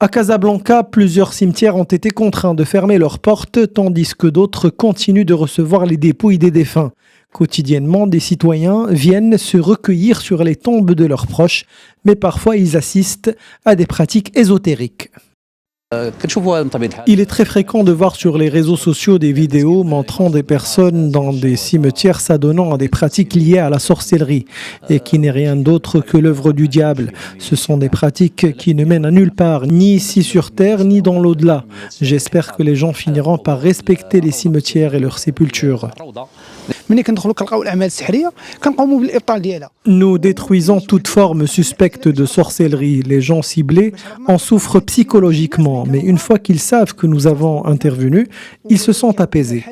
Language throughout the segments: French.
À Casablanca, plusieurs cimetières ont été contraints de fermer leurs portes, tandis que d'autres continuent de recevoir les dépouilles des défunts. Quotidiennement, des citoyens viennent se recueillir sur les tombes de leurs proches, mais parfois ils assistent à des pratiques ésotériques. Il est très fréquent de voir sur les réseaux sociaux des vidéos montrant des personnes dans des cimetières s'adonnant à des pratiques liées à la sorcellerie et qui n'est rien d'autre que l'œuvre du diable. Ce sont des pratiques qui ne mènent à nulle part, ni ici sur terre, ni dans l'au-delà. J'espère que les gens finiront par respecter les cimetières et leurs sépultures. Nous détruisons toute forme suspecte de sorcellerie. Les gens ciblés en souffrent psychologiquement, mais une fois qu'ils savent que nous avons intervenu, ils se sont apaisés.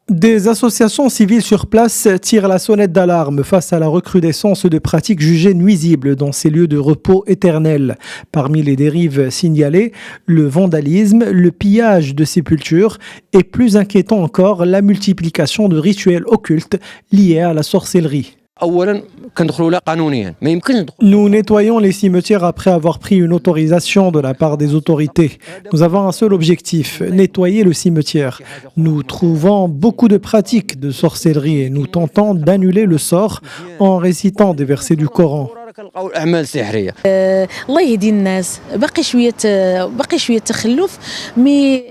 Des associations civiles sur place tirent la sonnette d'alarme face à la recrudescence de pratiques jugées nuisibles dans ces lieux de repos éternels. Parmi les dérives signalées, le vandalisme, le pillage de sépultures et plus inquiétant encore, la multiplication de rituels occultes liés à la sorcellerie. Nous nettoyons les cimetières après avoir pris une autorisation de la part des autorités. Nous avons un seul objectif, nettoyer le cimetière. Nous trouvons beaucoup de pratiques de sorcellerie et nous tentons d'annuler le sort en récitant des versets du Coran.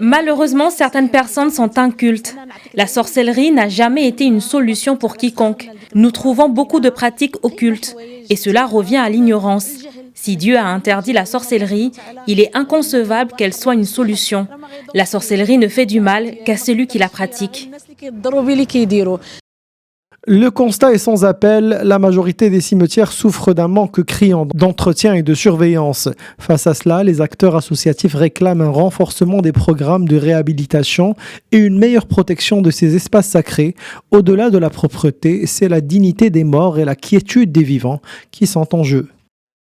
Malheureusement, certaines personnes sont incultes. La sorcellerie n'a jamais été une solution pour quiconque. Nous trouvons beaucoup de pratiques occultes et cela revient à l'ignorance. Si Dieu a interdit la sorcellerie, il est inconcevable qu'elle soit une solution. La sorcellerie ne fait du mal qu'à celui qui la pratique. Le constat est sans appel, la majorité des cimetières souffrent d'un manque criant d'entretien et de surveillance. Face à cela, les acteurs associatifs réclament un renforcement des programmes de réhabilitation et une meilleure protection de ces espaces sacrés. Au-delà de la propreté, c'est la dignité des morts et la quiétude des vivants qui sont en jeu.